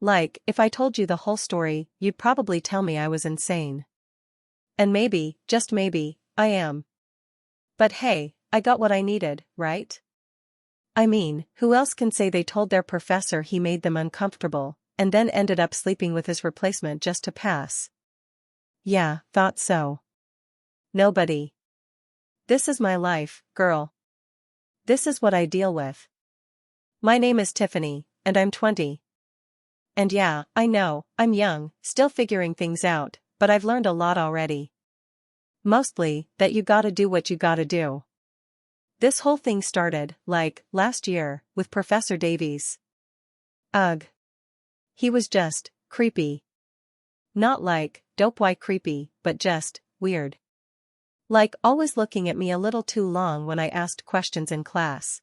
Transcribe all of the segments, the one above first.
Like, if I told you the whole story, you'd probably tell me I was insane. And maybe, just maybe, I am. But hey, I got what I needed, right? I mean, who else can say they told their professor he made them uncomfortable, and then ended up sleeping with his replacement just to pass? Yeah, thought so. Nobody. This is my life, girl. This is what I deal with. My name is Tiffany, and I'm 20. And yeah, I know, I'm young, still figuring things out, but I've learned a lot already. Mostly, that you gotta do what you gotta do. This whole thing started, like, last year, with Professor Davies. Ugh. He was just, creepy. Not like, dope-y creepy, but just, weird. Like, always looking at me a little too long when I asked questions in class.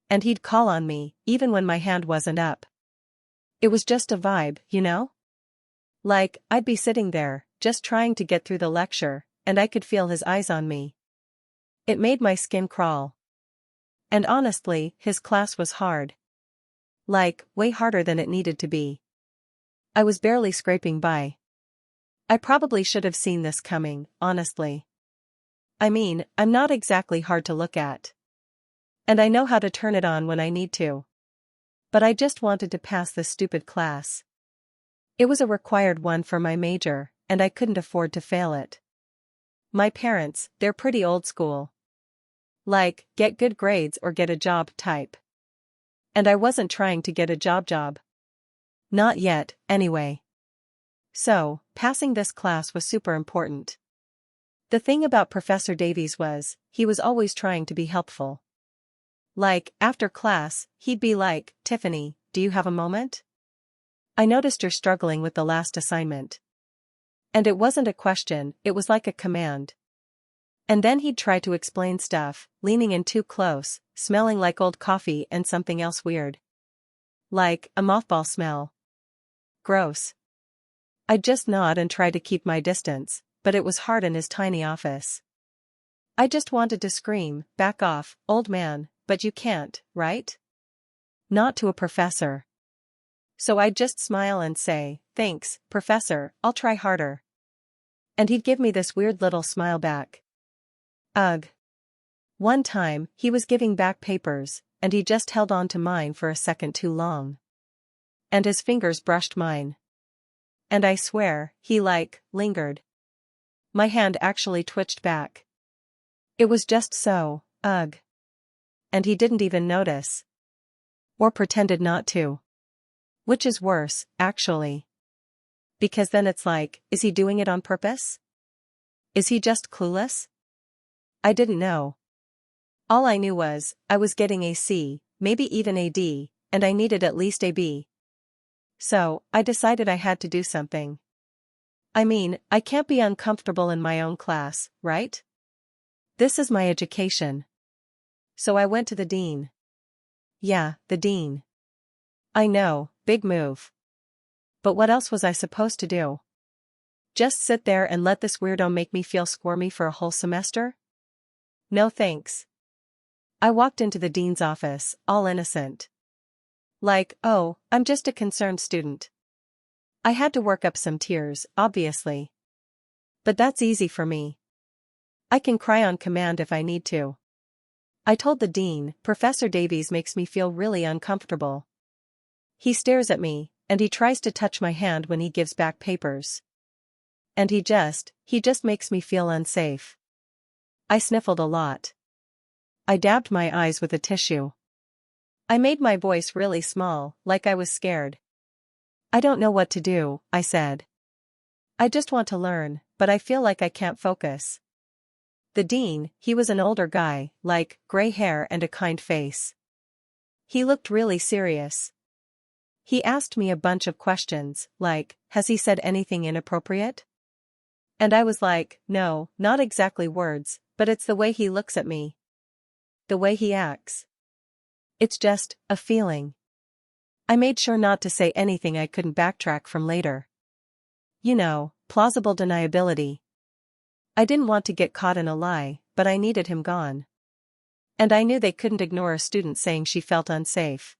And he'd call on me, even when my hand wasn't up. It was just a vibe, you know? Like, I'd be sitting there, just trying to get through the lecture, and I could feel his eyes on me. It made my skin crawl. And honestly, his class was hard. Like, way harder than it needed to be. I was barely scraping by. I probably should have seen this coming, honestly. I mean, I'm not exactly hard to look at. And I know how to turn it on when I need to. But I just wanted to pass this stupid class. It was a required one for my major, and I couldn't afford to fail it. My parents, they're pretty old school. Like, get good grades or get a job type. And I wasn't trying to get a job. Not yet, anyway. So, passing this class was super important. The thing about Professor Davies was, he was always trying to be helpful. Like, after class, he'd be like, Tiffany, do you have a moment? I noticed you're struggling with the last assignment. And it wasn't a question, it was like a command. And then he'd try to explain stuff, leaning in too close, smelling like old coffee and something else weird. Like, a mothball smell. Gross. I'd just nod and try to keep my distance, but it was hard in his tiny office. I just wanted to scream, back off, old man, but you can't, right? Not to a professor. So I'd just smile and say, thanks, professor, I'll try harder. And he'd give me this weird little smile back. Ugh. One time, he was giving back papers, and he just held on to mine for a second too long. And his fingers brushed mine. And I swear, he lingered. My hand actually twitched back. It was just so, ugh. And he didn't even notice. Or pretended not to. Which is worse, actually. Because then it's like, is he doing it on purpose? Is he just clueless? I didn't know. All I knew was, I was getting a C, maybe even a D, and I needed at least a B. So, I decided I had to do something. I mean, I can't be uncomfortable in my own class, right? This is my education. So I went to the dean. Yeah, the dean. I know, big move. But what else was I supposed to do? Just sit there and let this weirdo make me feel squirmy for a whole semester? No thanks. I walked into the dean's office, all innocent. Like, oh, I'm just a concerned student. I had to work up some tears, obviously. But that's easy for me. I can cry on command if I need to. I told the dean, Professor Davies makes me feel really uncomfortable. He stares at me, and he tries to touch my hand when he gives back papers. And he just makes me feel unsafe. I sniffled a lot. I dabbed my eyes with a tissue. I made my voice really small, like I was scared. I don't know what to do, I said. I just want to learn, but I feel like I can't focus. The dean, he was an older guy, like, gray hair and a kind face. He looked really serious. He asked me a bunch of questions, like, has he said anything inappropriate? And I was like, no, not exactly words, but it's the way he looks at me. The way he acts. It's just, a feeling. I made sure not to say anything I couldn't backtrack from later. You know, plausible deniability. I didn't want to get caught in a lie, but I needed him gone. And I knew they couldn't ignore a student saying she felt unsafe.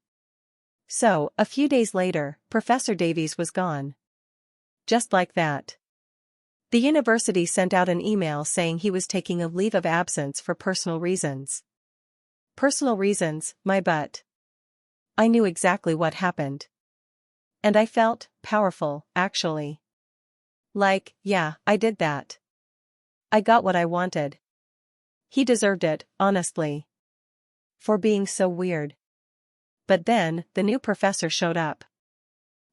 So, a few days later, Professor Davies was gone. Just like that. The university sent out an email saying he was taking a leave of absence for personal reasons. Personal reasons, my butt. I knew exactly what happened. And I felt powerful, actually. Like, yeah, I did that. I got what I wanted. He deserved it, honestly. For being so weird. But then, the new professor showed up.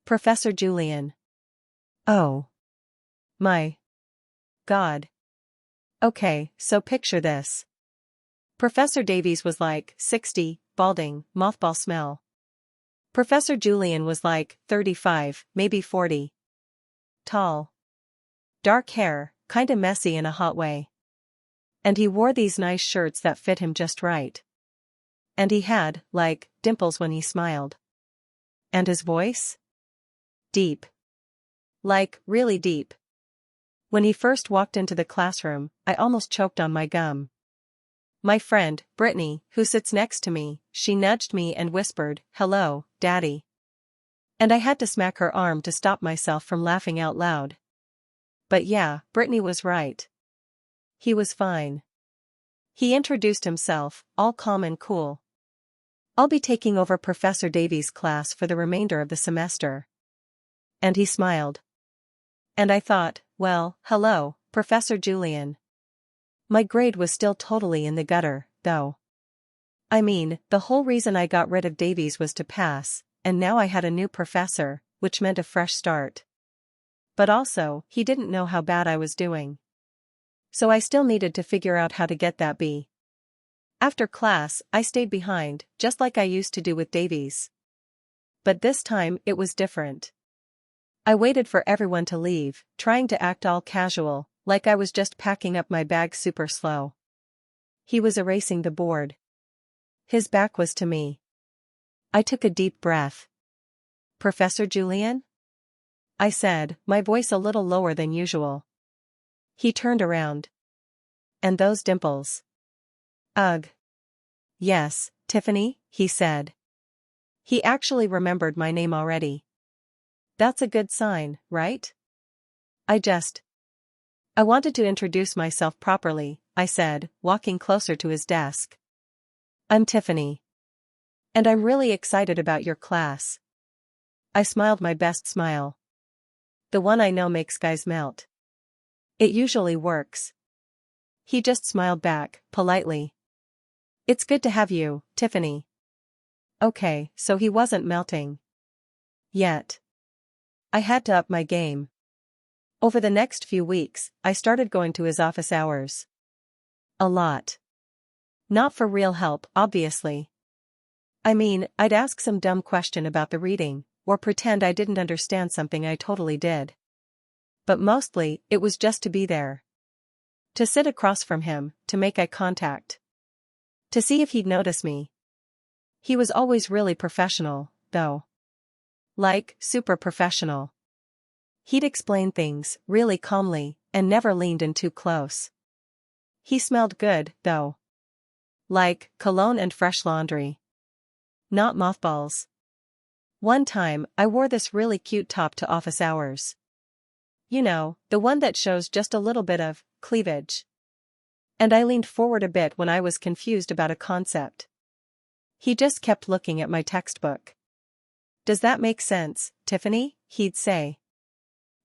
Professor Julian. Oh. My. God. Okay, so picture this. Professor Davies was like 60, balding, mothball smell. Professor Julian was like 35, maybe 40. Tall. Dark hair, kinda messy in a hot way. And he wore these nice shirts that fit him just right. And he had, like, dimples when he smiled. And his voice? Deep. Like, really deep. When he first walked into the classroom, I almost choked on my gum. My friend, Brittany, who sits next to me, she nudged me and whispered, "Hello, Daddy." And I had to smack her arm to stop myself from laughing out loud. But yeah, Brittany was right. He was fine. He introduced himself, all calm and cool. "I'll be taking over Professor Davies' class for the remainder of the semester." And he smiled. And I thought, well, hello, Professor Julian. My grade was still totally in the gutter, though. I mean, the whole reason I got rid of Davies was to pass, and now I had a new professor, which meant a fresh start. But also, he didn't know how bad I was doing. So I still needed to figure out how to get that B. After class, I stayed behind, just like I used to do with Davies. But this time, it was different. I waited for everyone to leave, trying to act all casual, like I was just packing up my bag super slow. He was erasing the board. His back was to me. I took a deep breath. "Professor Julian?" I said, my voice a little lower than usual. He turned around. "And those dimples." "Ugh." "Yes, Tiffany," he said. He actually remembered my name already. That's a good sign, right? I wanted to introduce myself properly, I said, walking closer to his desk. "I'm Tiffany. And I'm really excited about your class." I smiled my best smile. The one I know makes guys melt. It usually works. He just smiled back, politely. "It's good to have you, Tiffany." Okay, so he wasn't melting. Yet. I had to up my game. Over the next few weeks, I started going to his office hours. A lot. Not for real help, obviously. I mean, I'd ask some dumb question about the reading, or pretend I didn't understand something I totally did. But mostly, it was just to be there. To sit across from him, to make eye contact. To see if he'd notice me. He was always really professional, though. Like, super professional. He'd explain things, really calmly, and never leaned in too close. He smelled good, though. Like, cologne and fresh laundry. Not mothballs. One time, I wore this really cute top to office hours. You know, the one that shows just a little bit of cleavage. And I leaned forward a bit when I was confused about a concept. He just kept looking at my textbook. "Does that make sense, Tiffany?" he'd say.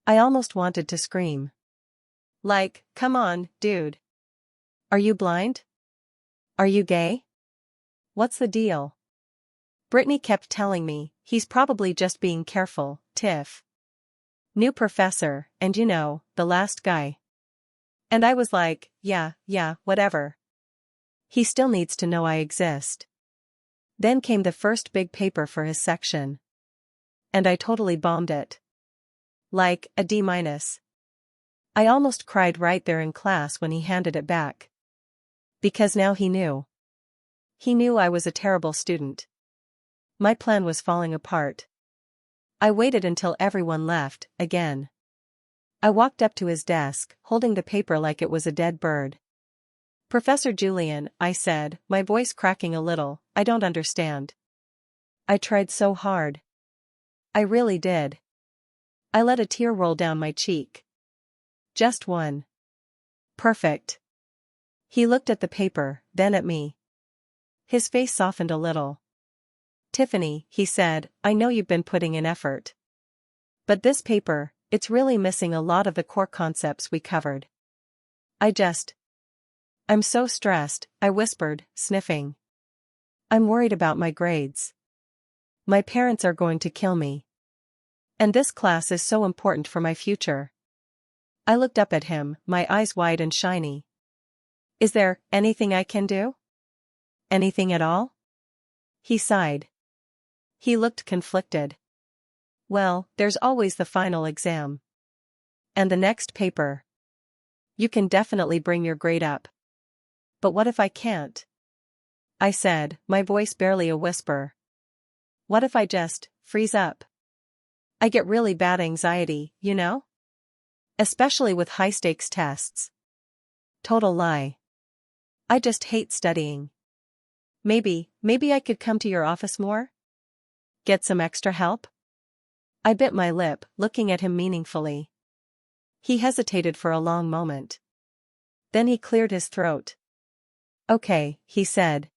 I almost wanted to scream. Like, come on, dude. Are you blind? Are you gay? What's the deal? Brittany kept telling me, "He's probably just being careful, Tiff. New professor, and you know, the last guy." And I was like, yeah, whatever. He still needs to know I exist. Then came the first big paper for his section. And I totally bombed it. Like, a D-. I almost cried right there in class when he handed it back. Because now he knew. He knew I was a terrible student. My plan was falling apart. I waited until everyone left, again. I walked up to his desk, holding the paper like it was a dead bird. "Professor Julian," I said, my voice cracking a little, "I don't understand." I tried so hard. I really did. I let a tear roll down my cheek. Just one. Perfect. He looked at the paper, then at me. His face softened a little. Tiffany, he said, I know you've been putting in effort. But this paper, it's really missing a lot of the core concepts we covered. I'm so stressed, I whispered, sniffing. I'm worried about my grades. My parents are going to kill me. And this class is so important for my future. I looked up at him, my eyes wide and shiny. Is there anything I can do? Anything at all? He sighed. He looked conflicted. Well, there's always the final exam. And the next paper. You can definitely bring your grade up. But what if I can't? I said, my voice barely a whisper. What if I just freeze up? I get really bad anxiety, you know? Especially with high-stakes tests. Total lie. I just hate studying. Maybe I could come to your office more? Get some extra help? I bit my lip, looking at him meaningfully. He hesitated for a long moment. Then he cleared his throat. Okay, he said.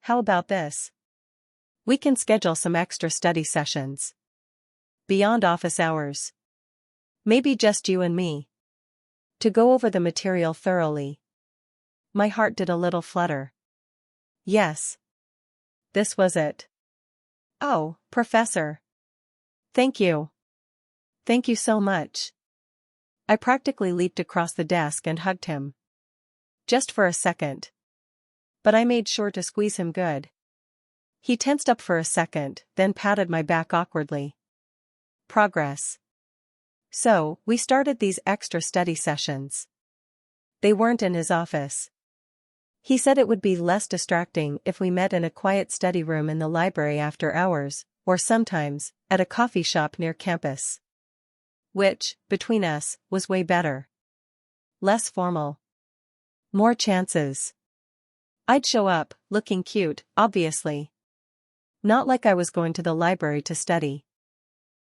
How about this? We can schedule some extra study sessions. Beyond office hours. Maybe just you and me. To go over the material thoroughly. My heart did a little flutter. Yes. This was it. Oh, Professor. Thank you. Thank you so much. I practically leaped across the desk and hugged him. Just for a second. But I made sure to squeeze him good. He tensed up for a second, then patted my back awkwardly. Progress. So, we started these extra study sessions. They weren't in his office. He said it would be less distracting if we met in a quiet study room in the library after hours, or sometimes, at a coffee shop near campus. Which, between us, was way better. Less formal. More chances. I'd show up, looking cute, obviously. Not like I was going to the library to study.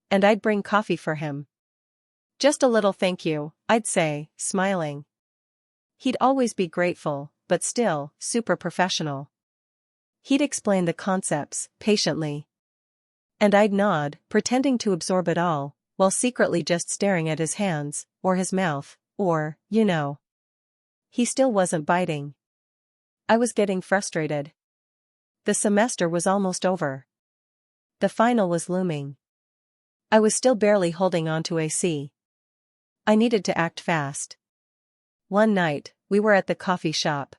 And I'd bring coffee for him. Just a little thank you, I'd say, smiling. He'd always be grateful, but still, super professional. He'd explain the concepts, patiently. And I'd nod, pretending to absorb it all, while secretly just staring at his hands, or his mouth, or, you know. He still wasn't biting. I was getting frustrated. The semester was almost over. The final was looming. I was still barely holding on to AC. I needed to act fast. One night, we were at the coffee shop.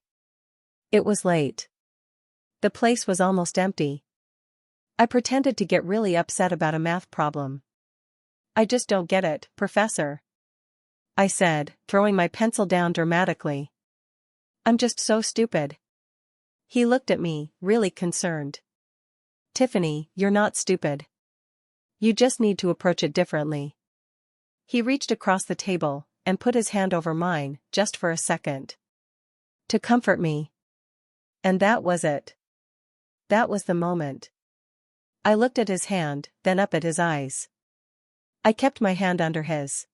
It was late. The place was almost empty. I pretended to get really upset about a math problem. I just don't get it, Professor. I said, throwing my pencil down dramatically. I'm just so stupid. He looked at me, really concerned. Tiffany, you're not stupid. You just need to approach it differently. He reached across the table, and put his hand over mine, just for a second. To comfort me. And that was it. That was the moment. I looked at his hand, then up at his eyes. I kept my hand under his.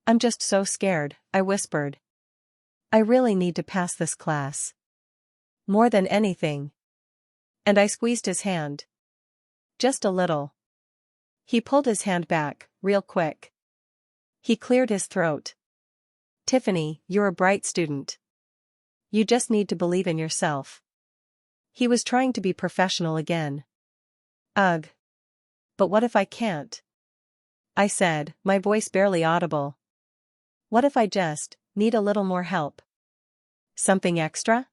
I'm just so scared, I whispered. I really need to pass this class. More than anything. And I squeezed his hand. Just a little. He pulled his hand back, real quick. He cleared his throat. Tiffany, you're a bright student. You just need to believe in yourself. He was trying to be professional again. Ugh. But what if I can't? I said, my voice barely audible. What if I just need a little more help? Something extra?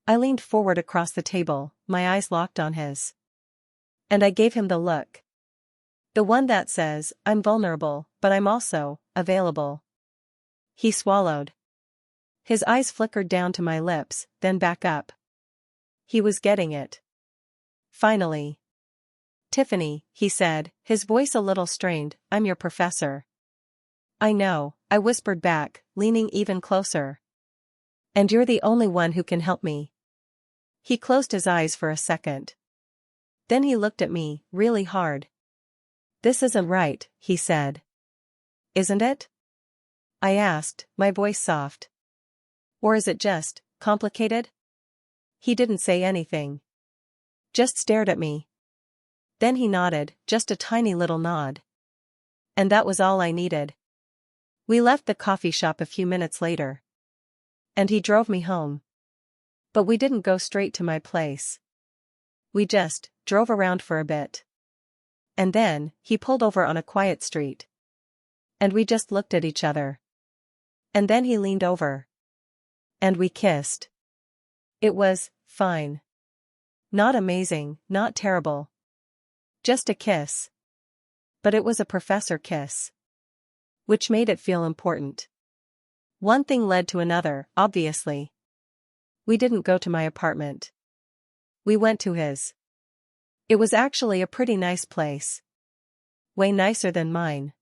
I leaned forward across the table, my eyes locked on his. And I gave him the look. The one that says, I'm vulnerable, but I'm also available. He swallowed. His eyes flickered down to my lips, then back up. He was getting it. Finally. Tiffany, he said, his voice a little strained, I'm your professor. I know, I whispered back, leaning even closer. And you're the only one who can help me. He closed his eyes for a second. Then he looked at me, really hard. "This isn't right," he said. "Isn't it?" I asked, my voice soft. "Or is it just complicated?" He didn't say anything. Just stared at me. Then he nodded, just a tiny little nod. And that was all I needed. We left the coffee shop a few minutes later. And he drove me home. But we didn't go straight to my place. We just drove around for a bit. And then, he pulled over on a quiet street. And we just looked at each other. And then he leaned over. And we kissed. It was fine. Not amazing, not terrible. Just a kiss. But it was a professor kiss. Which made it feel important. One thing led to another, obviously. We didn't go to my apartment. We went to his. It was actually a pretty nice place. Way nicer than mine.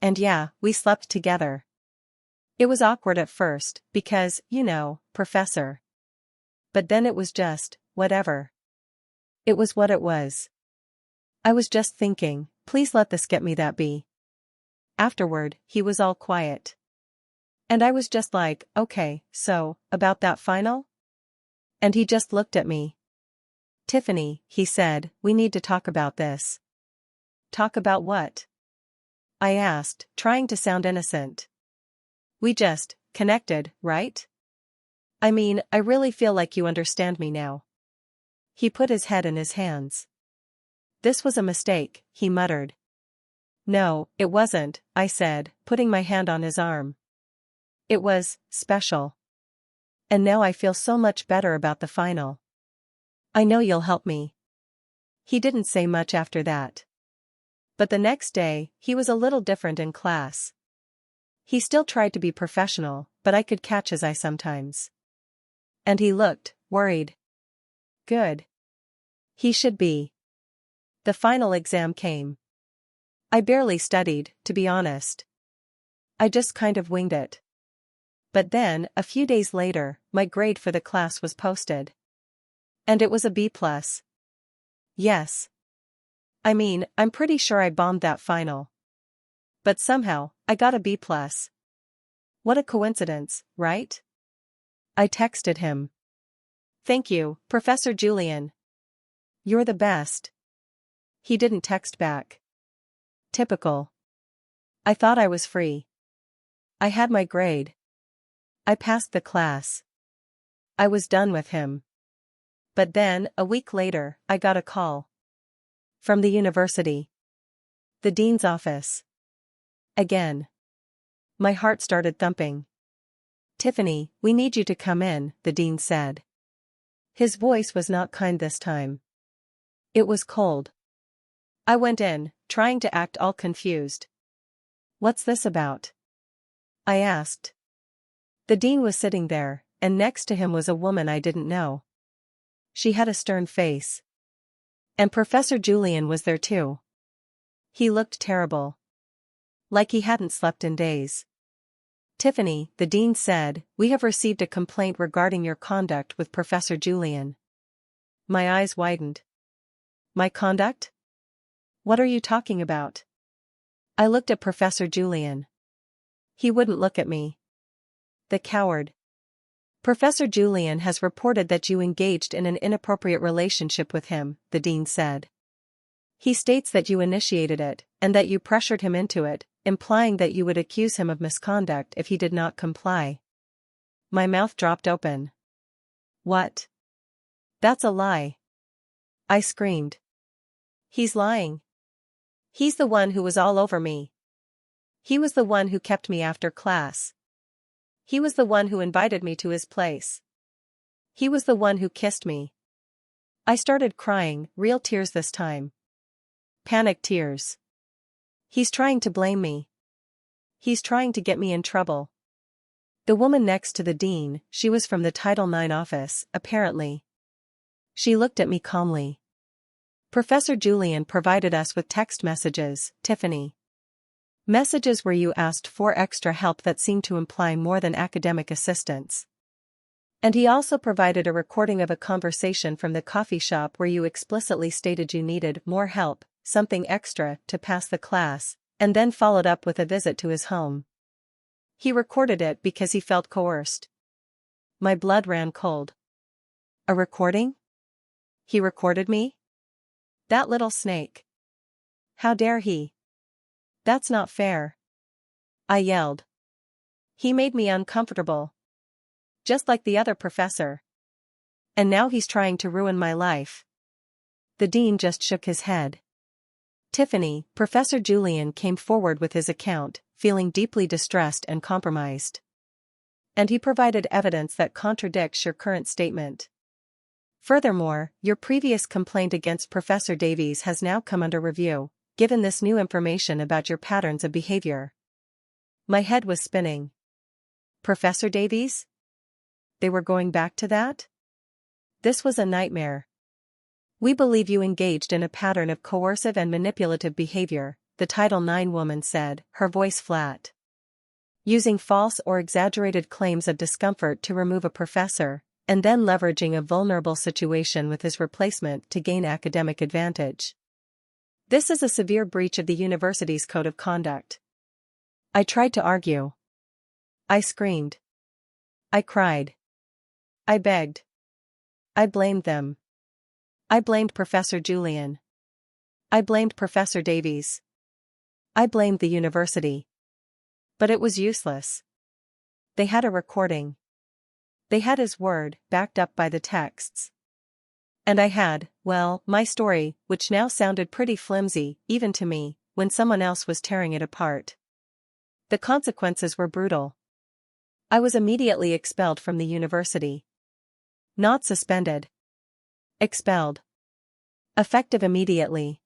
And yeah, we slept together. It was awkward at first, because, professor. But then it was just, whatever. It was what it was. I was just thinking, please let this get me that B. Afterward, he was all quiet. And I was just like, okay, so, about that final? And he just looked at me. "Tiffany," he said, "we need to talk about this." "Talk about what?" I asked, trying to sound innocent. "We just connected, right? I mean, I really feel like you understand me now." He put his head in his hands. "This was a mistake," he muttered. "No, it wasn't," I said, putting my hand on his arm. "It was special. And now I feel so much better about the final. I know you'll help me." He didn't say much after that. But the next day, he was a little different in class. He still tried to be professional, but I could catch his eye sometimes. And he looked worried. Good. He should be. The final exam came. I barely studied, to be honest. I just kind of winged it. But then, a few days later, my grade for the class was posted. And it was a B+. Yes. I mean, I'm pretty sure I bombed that final. But somehow, I got a B+. What a coincidence, right? I texted him. "Thank you, Professor Julian. You're the best." He didn't text back. Typical. I thought I was free. I had my grade. I passed the class. I was done with him. But then, a week later, I got a call. From the university. The dean's office. Again. My heart started thumping. "Tiffany, we need you to come in," the dean said. His voice was not kind this time. It was cold. I went in, trying to act all confused. "What's this about?" I asked. The dean was sitting there, and next to him was a woman I didn't know. She had a stern face. And Professor Julian was there too. He looked terrible. Like he hadn't slept in days. "Tiffany," the dean said, "we have received a complaint regarding your conduct with Professor Julian." My eyes widened. My conduct? What are you talking about? I looked at Professor Julian. He wouldn't look at me. The coward. "Professor Julian has reported that you engaged in an inappropriate relationship with him," the dean said. "He states that you initiated it, and that you pressured him into it, implying that you would accuse him of misconduct if he did not comply." My mouth dropped open. "What? That's a lie." I screamed. "He's lying. He's the one who was all over me. He was the one who kept me after class. He was the one who invited me to his place. He was the one who kissed me." I started crying, real tears this time. Panic tears. He's trying to blame me. He's trying to get me in trouble. The woman next to the dean, she was from the Title IX office, apparently. She looked at me calmly. "Professor Julian provided us with text messages, Tiffany. Messages where you asked for extra help that seemed to imply more than academic assistance. And he also provided a recording of a conversation from the coffee shop where you explicitly stated you needed more help, something extra, to pass the class, and then followed up with a visit to his home. He recorded it because he felt coerced. My blood ran cold. A recording? He recorded me? That little snake. How dare he? That's not fair. I yelled. He made me uncomfortable. Just like the other professor. And now he's trying to ruin my life. The dean just shook his head. Tiffany, Professor Julian came forward with his account, feeling deeply distressed and compromised. And he provided evidence that contradicts your current statement. Furthermore, your previous complaint against Professor Davies has now come under review, given this new information about your patterns of behavior. My head was spinning. Professor Davies? They were going back to that? This was a nightmare. We believe you engaged in a pattern of coercive and manipulative behavior, the Title IX woman said, her voice flat. Using false or exaggerated claims of discomfort to remove a professor, and then leveraging a vulnerable situation with his replacement to gain academic advantage. This is a severe breach of the university's code of conduct. I tried to argue. I screamed. I cried. I begged. I blamed them. I blamed Professor Julian. I blamed Professor Davies. I blamed the university. But it was useless. They had a recording. They had his word, backed up by the texts. And I had, well, my story, which now sounded pretty flimsy, even to me, when someone else was tearing it apart. The consequences were brutal. I was immediately expelled from the university. Not suspended. Expelled. Effective immediately.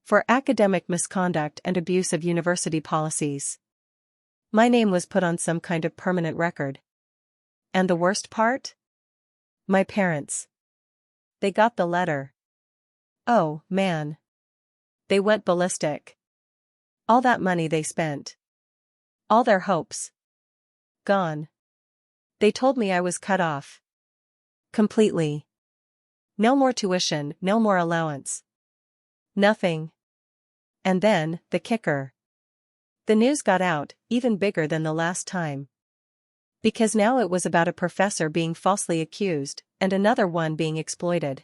For academic misconduct and abuse of university policies. My name was put on some kind of permanent record. And the worst part? My parents. They got the letter. Oh, man. They went ballistic. All that money they spent. All their hopes. Gone. They told me I was cut off. Completely. No more tuition, no more allowance. Nothing. And then, the kicker. The news got out, even bigger than the last time. Because now it was about a professor being falsely accused, and another one being exploited.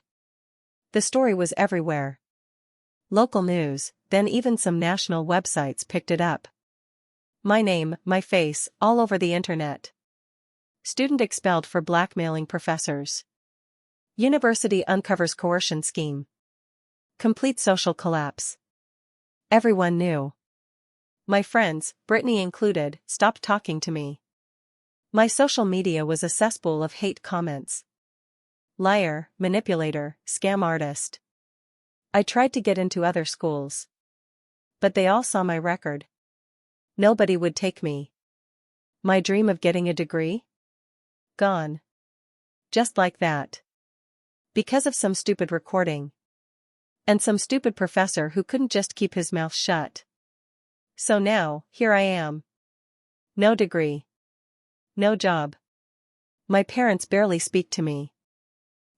The story was everywhere. Local news, then even some national websites picked it up. My name, my face, all over the internet. Student expelled for blackmailing professors. University uncovers coercion scheme. Complete social collapse. Everyone knew. My friends, Brittany included, stopped talking to me. My social media was a cesspool of hate comments. Liar, manipulator, scam artist. I tried to get into other schools. But they all saw my record. Nobody would take me. My dream of getting a degree? Gone. Just like that. Because of some stupid recording. And some stupid professor who couldn't just keep his mouth shut. So now, here I am. No degree. No job. My parents barely speak to me.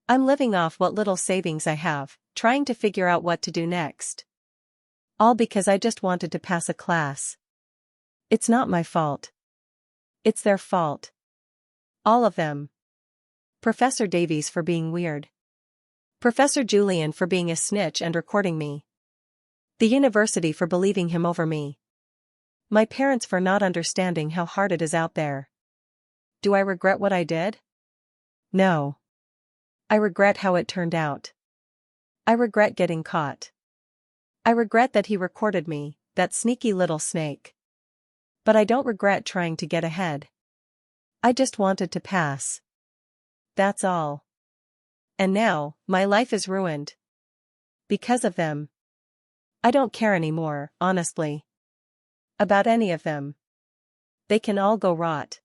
I'm living off what little savings I have, trying to figure out what to do next. All because I just wanted to pass a class. It's not my fault. It's their fault. All of them. Professor Davies for being weird. Professor Julian for being a snitch and recording me. The university for believing him over me. My parents for not understanding how hard it is out there. Do I regret what I did? No. I regret how it turned out. I regret getting caught. I regret that he recorded me, that sneaky little snake. But I don't regret trying to get ahead. I just wanted to pass. That's all. And now, my life is ruined. Because of them. I don't care anymore, honestly. About any of them. They can all go rot.